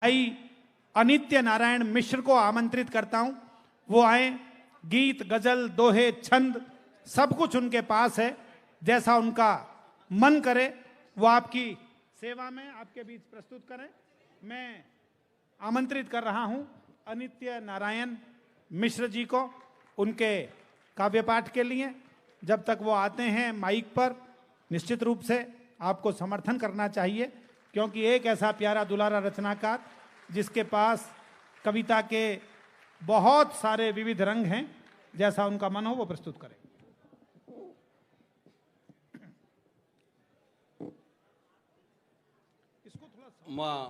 भाई अनित्य नारायण मिश्र को आमंत्रित करता हूं, वो आए। गीत, गजल, दोहे, छंद सब कुछ उनके पास है। जैसा उनका मन करे वो आपकी सेवा में आपके बीच प्रस्तुत करें। मैं आमंत्रित कर रहा हूं अनित्य नारायण मिश्र जी को उनके काव्य पाठ के लिए। जब तक वो आते हैं माइक पर, निश्चित रूप से आपको समर्थन करना चाहिए, क्योंकि एक ऐसा प्यारा दुलारा रचनाकार जिसके पास कविता के बहुत सारे विविध रंग हैं, जैसा उनका मन हो वो प्रस्तुत करें। मां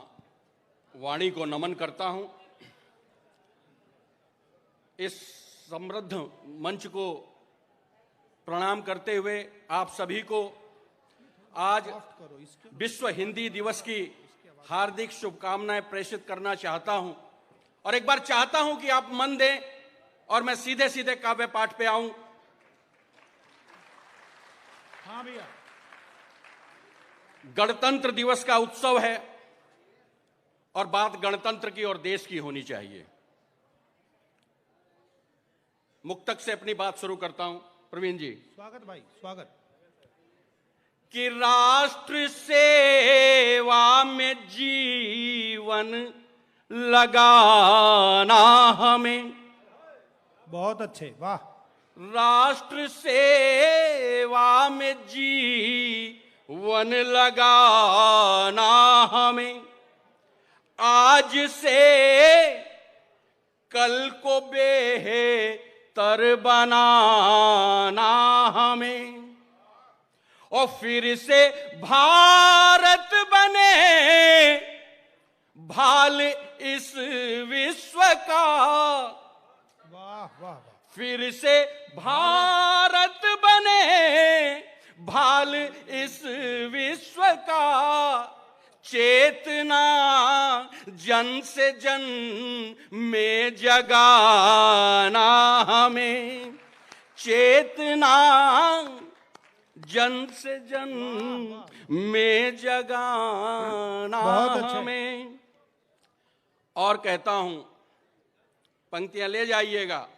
वाणी को नमन करता हूं। इस समृद्ध मंच को प्रणाम करते हुए आप सभी को आज विश्व हिंदी दिवस की हार्दिक शुभकामनाएं प्रेषित करना चाहता हूं। और एक बार चाहता हूं कि आप मन दें और मैं सीधे सीधे काव्य पाठ पे आऊं। हाँ भैया, गणतंत्र दिवस का उत्सव है और बात गणतंत्र की और देश की होनी चाहिए। मुक्तक से अपनी बात शुरू करता हूं। प्रवीण जी, स्वागत भाई, स्वागत। कि राष्ट्र सेवा में जीवन लगाना हमें। बहुत अच्छे, वाह। राष्ट्र सेवा में जीवन लगाना हमें। आज से कल को बेहतर बनाना हमें। और फिर से भारत बने भाल इस विश्व का। वाह वाह वाह। फिर से भारत बने भाल इस विश्व का। चेतना जन से जन में जगाना हमें। चेतना जन से जन में जगाना हमें। और कहता हूं, पंक्तियां ले जाइएगा।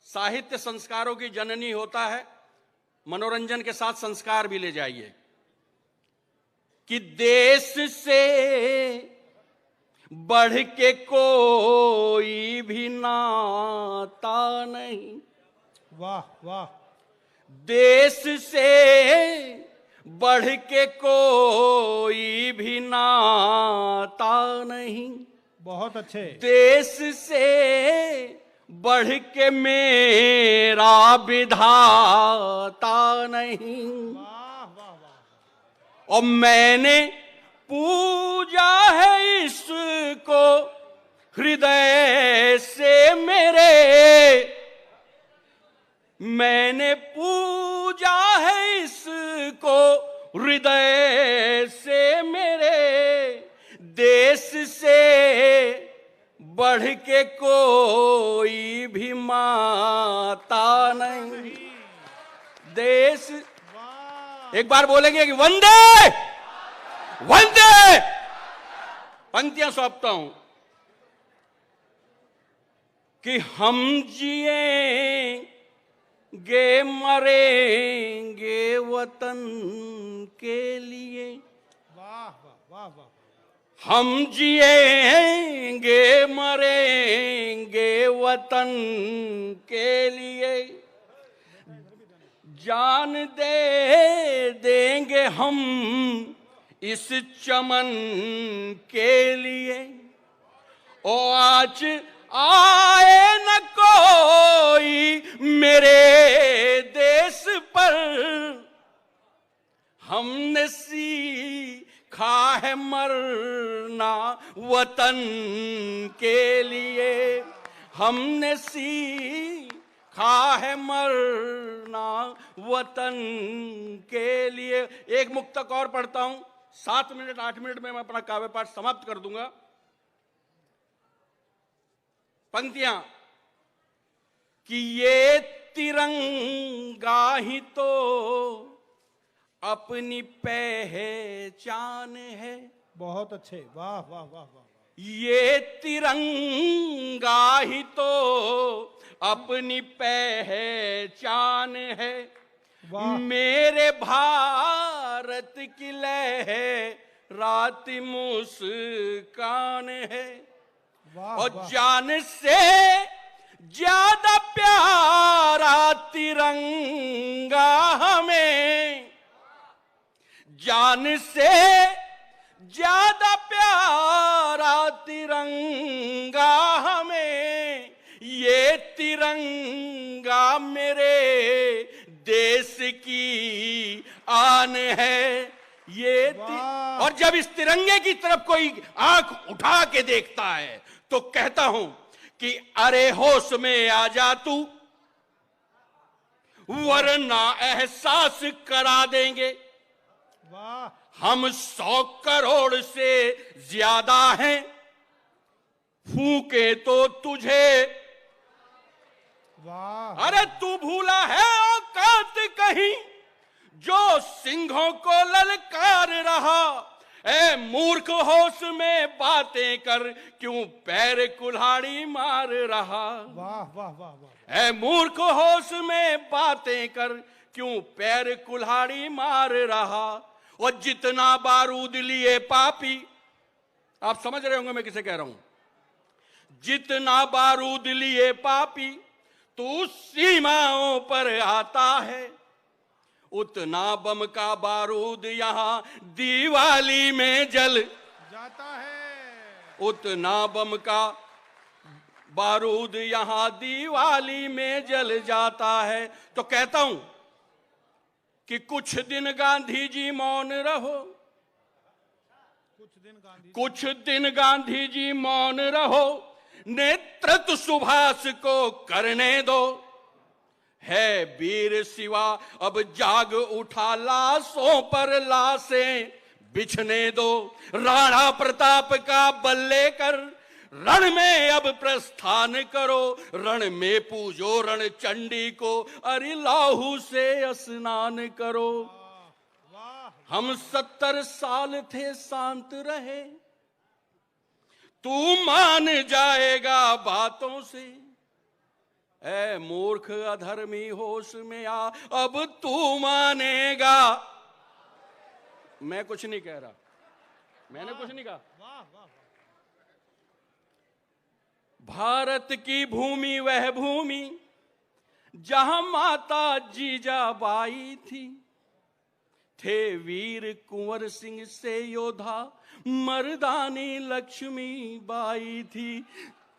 साहित्य संस्कारों की जननी होता है, मनोरंजन के साथ संस्कार भी ले जाइए। कि देश से बढ़ के कोई भी नाता नहीं। वाह वाह। देश से बढ़ के कोई भी नाता नहीं। बहुत अच्छे। देश से बढ़ के मेरा विधाता नहीं। वाह वाह वाह। और मैंने पूजा है इसको हृदय से मेरे। मैंने पूजा है इसको हृदय से मेरे। देश से बढ़ के कोई भी माता नहीं। देश, एक बार बोलेंगे कि वंदे वंदे। पंक्तियां सौंपता हूं कि हम जिएंगे मरेंगे वतन के लिए। वाह वाह वाह वाह। हम जिएंगे मरेंगे वतन के लिए। जान दे देंगे हम इस चमन के लिए। ओ आज आए न कोई मेरे देश पर। हमने सीखा है मरना वतन के लिए। हमने सीखा है मरना वतन के लिए। एक मुक्तक और पढ़ता हूं, 7 मिनट 8 मिनट में मैं अपना काव्य पाठ समाप्त कर दूंगा। पंक्तियां कि ये तिरंगा ही तो अपनी पहचान है। बहुत अच्छे, वाह वाह वाह वाह। ये तिरंगा ही तो अपनी पहचान है। वाह। मेरे भारत की लहरात मुस्कान है। वाह, और वाह। जान से ज्यादा प्यारा तिरंगा हमें, जान से ज्यादा प्यारा तिरंगा हमें, ये तिरंगा मेरे देश की आन है। और जब इस तिरंगे की तरफ कोई आंख उठा के देखता है तो कहता हूं कि अरे होश में आ जा तू, वरना एहसास करा देंगे। वाह। हम 100 करोड़ से ज्यादा हैं, फूके तो तुझे। वाह। अरे तू भूला है औकात कहीं, जो सिंहों को ललकार रहा। ए मूर्ख होश में बातें कर, क्यों पैर कुल्हाड़ी मार रहा। वाह, वाह, वाह, वाह। ए मूर्ख होश में बातें कर, क्यों पैर कुल्हाड़ी मार रहा। और जितना बारूद लिए पापी, आप समझ रहे होंगे मैं किसे कह रहा हूं, जितना बारूद लिए पापी तू सीमाओं पर आता है, उतना बम का बारूद यहां दिवाली में जल जाता है। उतना बम का बारूद यहां दिवाली में जल जाता है। तो कहता हूं कि कुछ दिन गांधी जी मौन रहो, कुछ दिन गांधी जी मौन रहो, नेतृत्व सुभाष को करने दो। है वीर शिवा अब जाग उठा, लाशों पर लाशें बिछने दो। राणा प्रताप का बल लेकर रण में अब प्रस्थान करो, रण में पूजो रण चंडी को, अरे लाहू से स्नान करो। हम 70 साल थे शांत रहे, तू मान जाएगा बातों से। ऐ मूर्ख अधर्मी होश में आ, अब तू मानेगा। मैं कुछ नहीं कह रहा, मैंने कुछ नहीं कहा। भारत की भूमि वह भूमि जहां माता जीजाबाई थी, थे वीर कुंवर सिंह से योद्धा, मर्दानी लक्ष्मी बाई थी।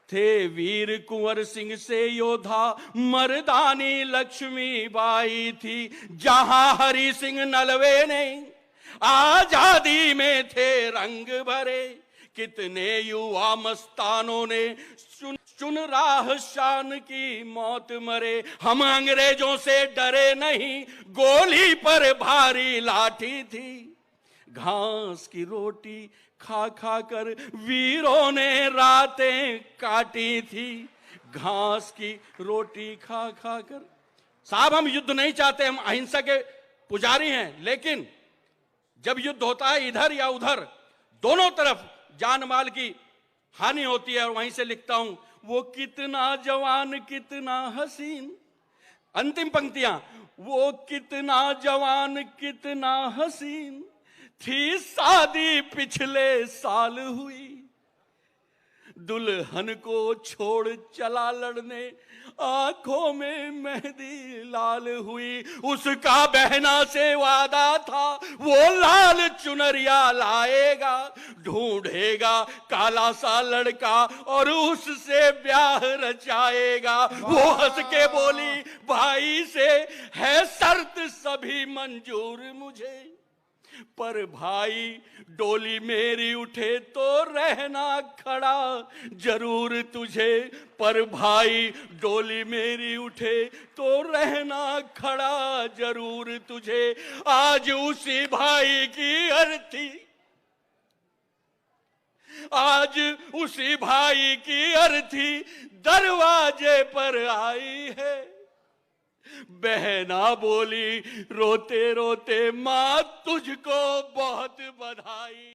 थे वीर कुंवर सिंह से योद्धा, मर्दानी लक्ष्मी बाई थी। जहां हरि सिंह नलवे ने आजादी में थे रंग भरे, कितने युवा मस्तानों ने चुन राह शान की मौत मरे। हम अंग्रेजों से डरे नहीं, गोली पर भारी लाठी थी। घास की रोटी खा खा कर वीरों ने रातें काटी थी। घास की रोटी खा खा कर। साहब हम युद्ध नहीं चाहते, हम अहिंसा के पुजारी हैं, लेकिन जब युद्ध होता है इधर या उधर, दोनों तरफ जान माल की हानि होती है। और वहीं से लिखता हूं, वो कितना जवान कितना हसीन, अंतिम पंक्तियां, वो कितना जवान कितना हसीन थी, शादी पिछले साल हुई, दुल्हन को छोड़ चला लड़ने, आंखों में मेहंदी लाल हुई। उसका बहना से वादा था, वो लाल चुनरिया लाएगा, ढूंढेगा काला सा लड़का और उससे ब्याह रचाएगा। वो हंस के बोली, भाई से है शर्त सभी मंजूर मुझे, पर भाई डोली मेरी उठे तो रहना खड़ा जरूर तुझे। पर भाई डोली मेरी उठे तो रहना खड़ा जरूर तुझे। आज उसी भाई की अर्थी, आज उसी भाई की अर्थी दरवाजे पर आई है। बहना बोली रोते रोते, माँ तुझको बहुत बधाई।